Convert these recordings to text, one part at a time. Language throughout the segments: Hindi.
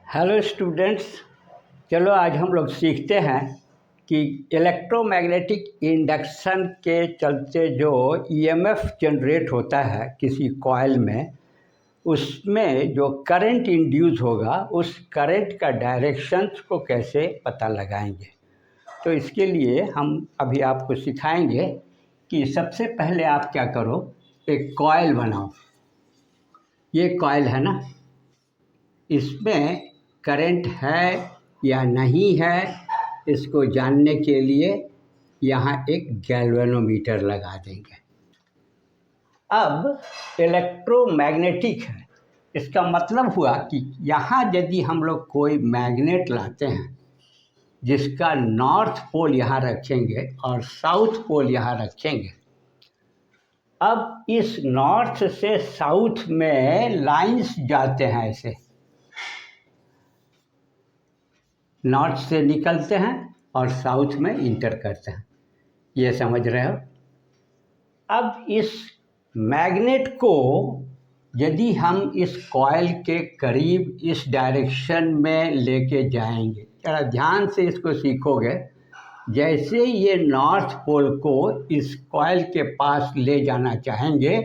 Hello students. चलो आज हम लोग सीखते हैं कि इलेक्ट्रोमैग्नेटिक इंडक्शन के चलते जो ईएमएफ जनरेट होता है किसी कॉइल में, उसमें जो करंट इंड्यूस होगा उस करंट का डायरेक्शन को कैसे पता लगाएंगे। तो इसके लिए हम अभी आपको सिखाएंगे कि सबसे पहले आप क्या करो, एक कॉइल बनाओ। ये कॉइल है ना, इसमें करंट है या नहीं है, इसको जानने के लिए यहाँ एक गैल्वेनोमीटर लगा देंगे। अब इलेक्ट्रोमैग्नेटिक है, इसका मतलब हुआ कि यहाँ यदि हम लोग कोई मैग्नेट लाते हैं जिसका नॉर्थ पोल यहाँ रखेंगे और साउथ पोल यहाँ रखेंगे, अब इस नॉर्थ से साउथ में लाइंस जाते हैं, ऐसे नॉर्थ से निकलते हैं और साउथ में इंटर करते हैं। ये समझ रहे हो। अब इस मैग्नेट को यदि हम इस कॉइल के करीब इस डायरेक्शन में लेके जाएंगे, जरा ध्यान से इसको सीखोगे। जैसे ये नॉर्थ पोल को इस कॉइल के पास ले जाना चाहेंगे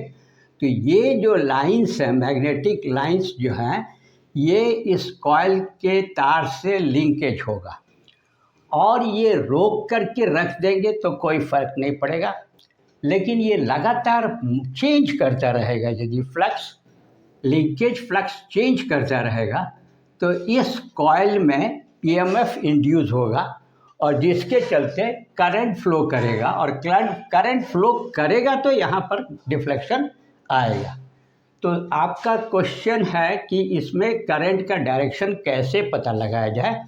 तो ये जो लाइंस हैं, मैग्नेटिक लाइंस जो हैं, ये इस कॉइल के तार से लिंकेज होगा और ये रोक करके रख देंगे तो कोई फ़र्क नहीं पड़ेगा। लेकिन ये लगातार चेंज करता रहेगा, यदि फ्लक्स लिंकेज फ्लक्स चेंज करता रहेगा तो इस कॉइल में ईएमएफ इंड्यूस होगा और जिसके चलते करंट फ्लो करेगा, और करंट फ्लो करेगा तो यहाँ पर डिफ्लेक्शन आएगा। तो आपका क्वेश्चन है कि इसमें करंट का डायरेक्शन कैसे पता लगाया जाए।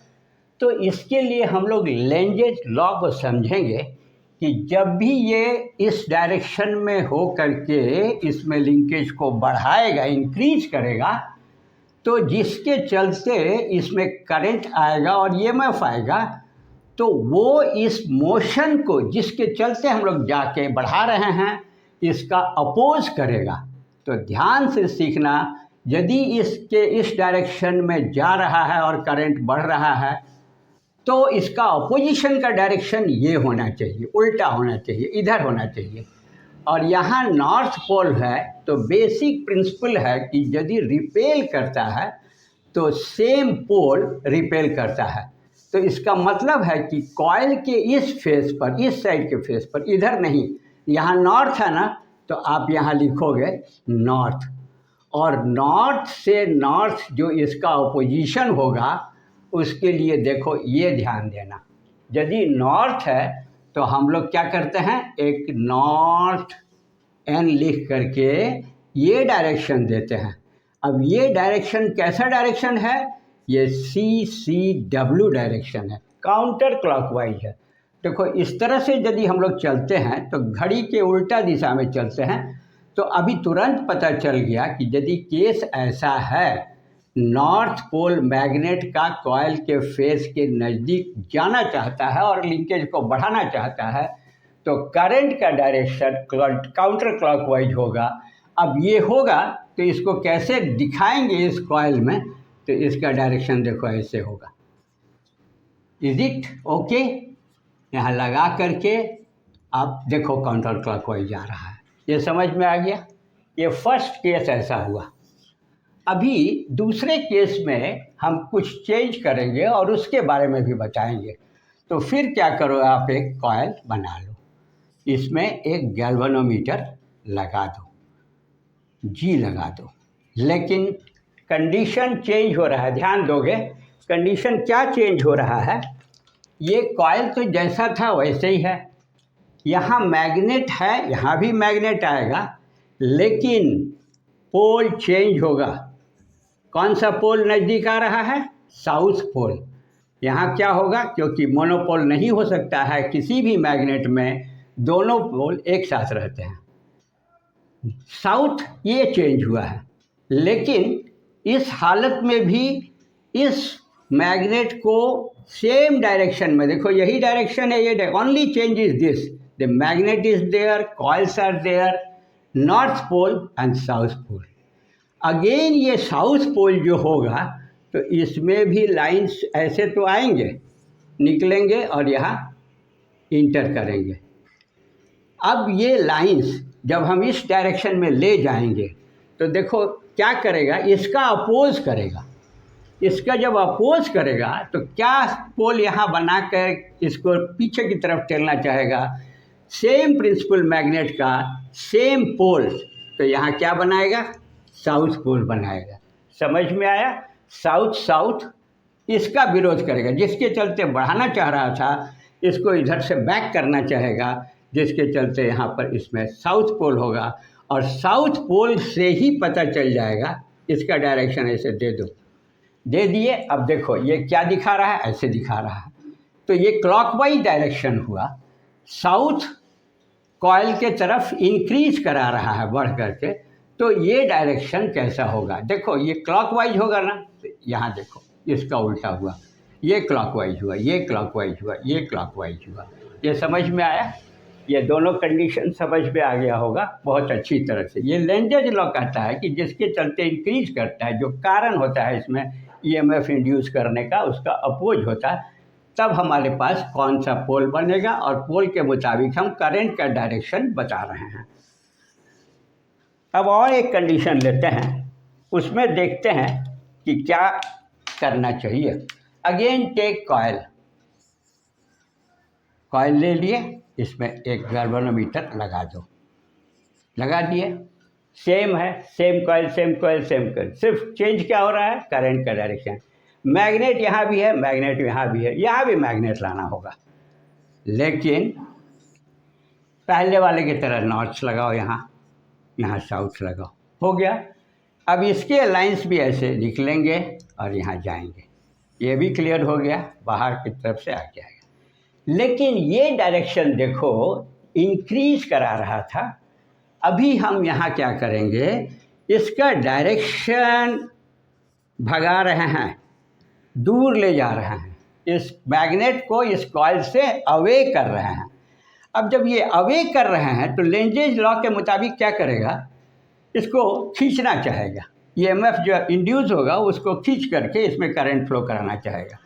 तो इसके लिए हम लोग लेंजेज लॉ को समझेंगे कि जब भी ये इस डायरेक्शन में हो करके इसमें लिंकेज को बढ़ाएगा, इंक्रीज करेगा, तो जिसके चलते इसमें करंट आएगा और ईएमएफ आएगा, तो वो इस मोशन को जिसके चलते हम लोग जाके बढ़ा रहे हैं इसका अपोज करेगा। तो ध्यान से सीखना, यदि इसके इस डायरेक्शन में जा रहा है और करंट बढ़ रहा है तो इसका अपोजिशन का डायरेक्शन ये होना चाहिए, उल्टा होना चाहिए, इधर होना चाहिए। और यहाँ नॉर्थ पोल है तो बेसिक प्रिंसिपल है कि यदि रिपेल करता है तो सेम पोल रिपेल करता है। तो इसका मतलब है कि कॉइल के इस फेस पर, इस साइड के फेस पर, इधर नहीं, यहाँ नॉर्थ है ना, तो आप यहाँ लिखोगे नॉर्थ, और नॉर्थ से नॉर्थ जो इसका अपोजिशन होगा उसके लिए देखो ये ध्यान देना। यदि नॉर्थ है तो हम लोग क्या करते हैं, एक नॉर्थ एन लिख करके ये डायरेक्शन देते हैं। अब ये डायरेक्शन कैसा डायरेक्शन है, ये CCW डायरेक्शन है, काउंटर क्लॉकवाइज है। देखो इस तरह से यदि हम लोग चलते हैं तो घड़ी के उल्टा दिशा में चलते हैं। तो अभी तुरंत पता चल गया कि यदि केस ऐसा है, नॉर्थ पोल मैग्नेट का कॉइल के फेस के नज़दीक जाना चाहता है और लिंकेज को बढ़ाना चाहता है, तो करंट का डायरेक्शन काउंटर क्लॉकवाइज होगा। अब ये होगा तो इसको कैसे दिखाएंगे इस कॉइल में, तो इसका डायरेक्शन देखो ऐसे होगा। Is it okay? यहाँ लगा करके आप देखो काउंटर क्लॉकवाइज जा रहा है। ये समझ में आ गया। ये फर्स्ट केस ऐसा हुआ। अभी दूसरे केस में हम कुछ चेंज करेंगे और उसके बारे में भी बताएंगे। तो फिर क्या करो, आप एक कॉइल बना लो, इसमें एक गैल्वेनोमीटर लगा दो, जी लगा दो। लेकिन कंडीशन चेंज हो रहा है, ध्यान दोगे। कंडीशन क्या चेंज हो रहा है, ये कॉइल तो जैसा था वैसे ही है, यहाँ मैग्नेट है, यहाँ भी मैग्नेट आएगा, लेकिन पोल चेंज होगा। कौन सा पोल नज़दीक आ रहा है, साउथ पोल। यहाँ क्या होगा, क्योंकि मोनोपोल नहीं हो सकता है किसी भी मैग्नेट में, दोनों पोल एक साथ रहते हैं, साउथ ये चेंज हुआ है। लेकिन इस हालत में भी इस मैग्नेट को सेम डायरेक्शन में, देखो यही डायरेक्शन है, ये only change is this, the magnet is there, coils are there, north pole and south pole. Again ये साउथ पोल जो होगा, तो इसमें भी लाइंस ऐसे तो आएंगे, निकलेंगे और यहाँ इंटर करेंगे। अब ये लाइंस जब हम इस डायरेक्शन में ले जाएंगे तो देखो क्या करेगा, इसका अपोज करेगा। इसका जब अपोज करेगा तो क्या पोल यहाँ बनाकर इसको पीछे की तरफ टेलना चाहेगा। सेम प्रिंसिपल मैग्नेट का सेम पोल, तो यहाँ क्या बनाएगा, साउथ पोल बनाएगा। समझ में आया? साउथ साउथ इसका विरोध करेगा, जिसके चलते बढ़ाना चाह रहा था इसको इधर से बैक करना चाहेगा, जिसके चलते यहाँ पर इसमें साउथ पोल होगा। और साउथ पोल से ही पता चल जाएगा, इसका डायरेक्शन ऐसे दे दिए। अब देखो ये क्या दिखा रहा है, ऐसे दिखा रहा है, तो ये क्लॉकवाइज डायरेक्शन हुआ। साउथ कॉइल के तरफ इंक्रीज करा रहा है बढ़ करके, तो ये डायरेक्शन कैसा होगा, देखो ये क्लॉकवाइज होगा ना, तो यहाँ देखो इसका उल्टा हुआ, ये क्लॉकवाइज हुआ, ये क्लॉकवाइज हुआ, ये क्लॉकवाइज हुआ। ये समझ में आया? ये दोनों कंडीशन समझ में आ गया होगा बहुत अच्छी तरह से। ये लेंजेज लॉ कहता है कि जिसके चलते इंक्रीज करता है, जो कारण होता है इसमें ईएमएफ इंड्यूस करने का, उसका अपोज होता है, तब हमारे पास कौन सा पोल बनेगा और पोल के मुताबिक हम करंट का डायरेक्शन बता रहे हैं। अब और एक कंडीशन लेते हैं, उसमें देखते हैं कि क्या करना चाहिए। अगेन टेक कॉइल, कॉइल ले लिए, इसमें एक गैल्वेनोमीटर लगा दो, लगा दिए, सेम है, same coil same coil same coil, सिर्फ चेंज क्या हो रहा है, करंट का डायरेक्शन। मैग्नेट यहाँ भी है, मैग्नेट यहाँ भी है, यहाँ भी मैग्नेट लाना होगा, लेकिन पहले वाले की तरह नॉर्थ लगाओ, यहाँ साउथ लगाओ, हो गया। अब इसके लाइंस भी ऐसे निकलेंगे और यहाँ जाएंगे, ये भी क्लियर हो गया, बाहर की तरफ से आ जाएगा। लेकिन ये डायरेक्शन देखो इंक्रीज करा रहा था, अभी हम यहाँ क्या करेंगे, इसका डायरेक्शन भगा रहे हैं, दूर ले जा रहे हैं, इस मैग्नेट को इस कॉइल से अवे कर रहे हैं। अब जब ये अवे कर रहे हैं तो लेंजेज लॉ के मुताबिक क्या करेगा, इसको खींचना चाहेगा, ईएमएफ जो इंड्यूस होगा उसको खींच करके इसमें करंट फ्लो कराना चाहेगा।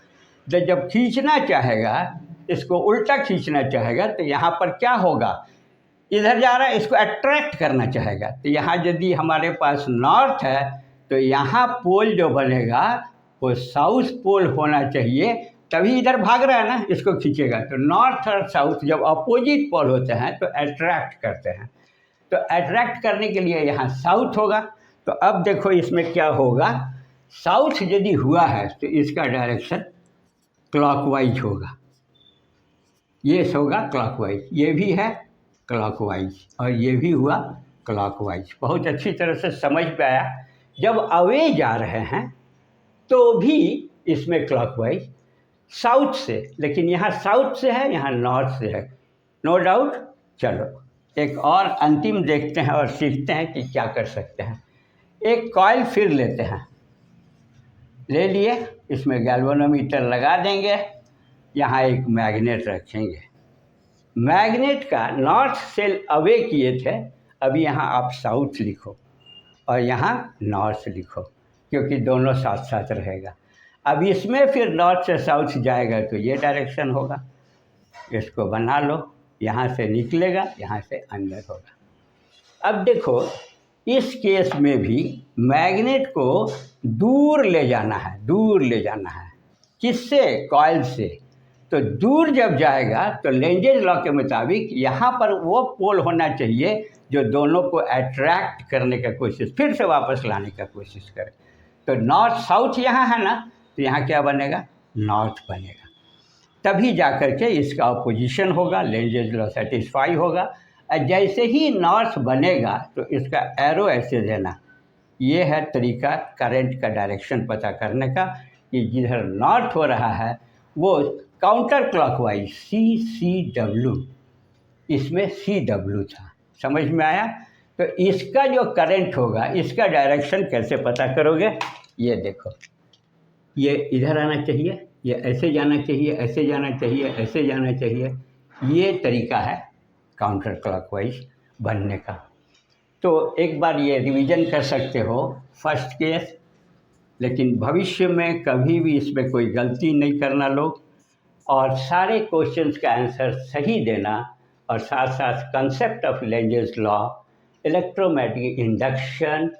तो जब खींचना चाहेगा, इसको उल्टा खींचना चाहेगा, तो यहाँ पर क्या होगा, इधर जा रहा है, इसको अट्रैक्ट करना चाहेगा। तो यहाँ यदि हमारे पास नॉर्थ है तो यहाँ पोल जो बनेगा वो साउथ पोल होना चाहिए, तभी इधर भाग रहा है ना, इसको खींचेगा। तो नॉर्थ और साउथ जब अपोजिट पोल होते हैं तो अट्रैक्ट करते हैं, तो अट्रैक्ट करने के लिए यहाँ साउथ होगा। तो अब देखो इसमें क्या होगा, साउथ यदि हुआ है तो इसका डायरेक्शन क्लॉकवाइज होगा, ये होगा क्लॉकवाइज, ये भी है क्लॉकवाइज और ये भी हुआ क्लॉकवाइज। बहुत अच्छी तरह से समझ में आया। जब अवे जा रहे हैं तो भी इसमें क्लॉकवाइज साउथ से, लेकिन यहाँ साउथ से है, यहाँ नॉर्थ से है, नो डाउट। चलो एक और अंतिम देखते हैं और सीखते हैं कि क्या कर सकते हैं। एक कॉइल फिर लेते हैं, ले लिए, इसमें गैल्वेनोमीटर लगा देंगे, यहाँ एक मैग्नेट रखेंगे, मैग्नेट का नॉर्थ से अवे किए थे, अभी यहाँ आप साउथ लिखो और यहाँ नॉर्थ लिखो, क्योंकि दोनों साथ साथ रहेगा। अब इसमें फिर नॉर्थ से साउथ जाएगा तो ये डायरेक्शन होगा, इसको बना लो, यहाँ से निकलेगा, यहाँ से अंदर होगा। अब देखो इस केस में भी मैग्नेट को दूर ले जाना है, दूर ले जाना है, किससे, कॉइल से। तो दूर जब जाएगा तो लेंजेज लॉ के मुताबिक यहाँ पर वो पोल होना चाहिए जो दोनों को अट्रैक्ट करने का कोशिश, फिर से वापस लाने का कोशिश करे। तो नॉर्थ साउथ यहाँ है ना, तो यहाँ क्या बनेगा, नॉर्थ बनेगा, तभी जा कर के इसका अपोजिशन होगा, लेंजेज लॉ सेटिस्फाई होगा। और जैसे ही नॉर्थ बनेगा तो इसका एरो ऐसे देना, ये है तरीका करंट का डायरेक्शन पता करने का, कि जिधर नॉर्थ हो रहा है वो काउंटर क्लॉकवाइज CCW, इसमें CW था, समझ में आया। तो इसका जो करंट होगा, इसका डायरेक्शन कैसे पता करोगे, ये देखो, ये इधर आना चाहिए, ये ऐसे जाना चाहिए, ऐसे जाना चाहिए, ऐसे जाना चाहिए, ये तरीका है काउंटर क्लॉकवाइज बनने का। तो एक बार ये रिवीजन कर सकते हो। फर्स्ट केस, लेकिन भविष्य में कभी भी इसमें कोई गलती नहीं करना लोग, और सारे क्वेश्चंस का आंसर सही देना, और साथ साथ concept of Lenz's law, electromagnetic induction,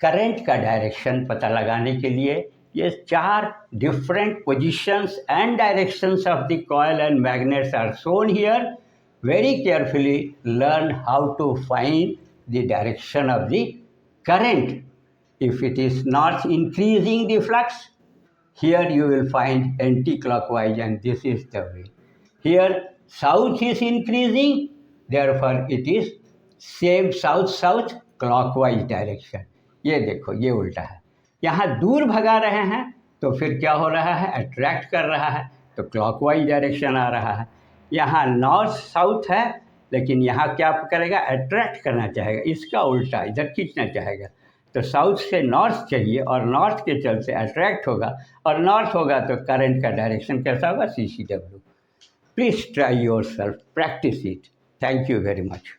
current का डायरेक्शन पता लगाने के लिए ये 4 different positions and directions of the coil and magnets are shown here. Very carefully learn how to find the direction of the current. If it is not increasing the flux, here you will find anti-clockwise, and this is the way. Here south is increasing, therefore it is same south clockwise direction. ये देखो ये उल्टा है. यहाँ दूर भगा रहे हैं तो फिर क्या हो रहा है, अट्रैक्ट कर रहा है तो क्लॉकवाइज डायरेक्शन आ रहा है. यहाँ नॉर्थ साउथ है, लेकिन यहाँ क्या करेगा, अट्रैक्ट करना चाहेगा, इसका उल्टा इधर खींचना चाहेगा. तो साउथ से नॉर्थ चाहिए और नॉर्थ के चलते अट्रैक्ट होगा, और नॉर्थ होगा तो करंट का डायरेक्शन कैसा होगा, CCW. Please try your self, practice it. Thank you very much.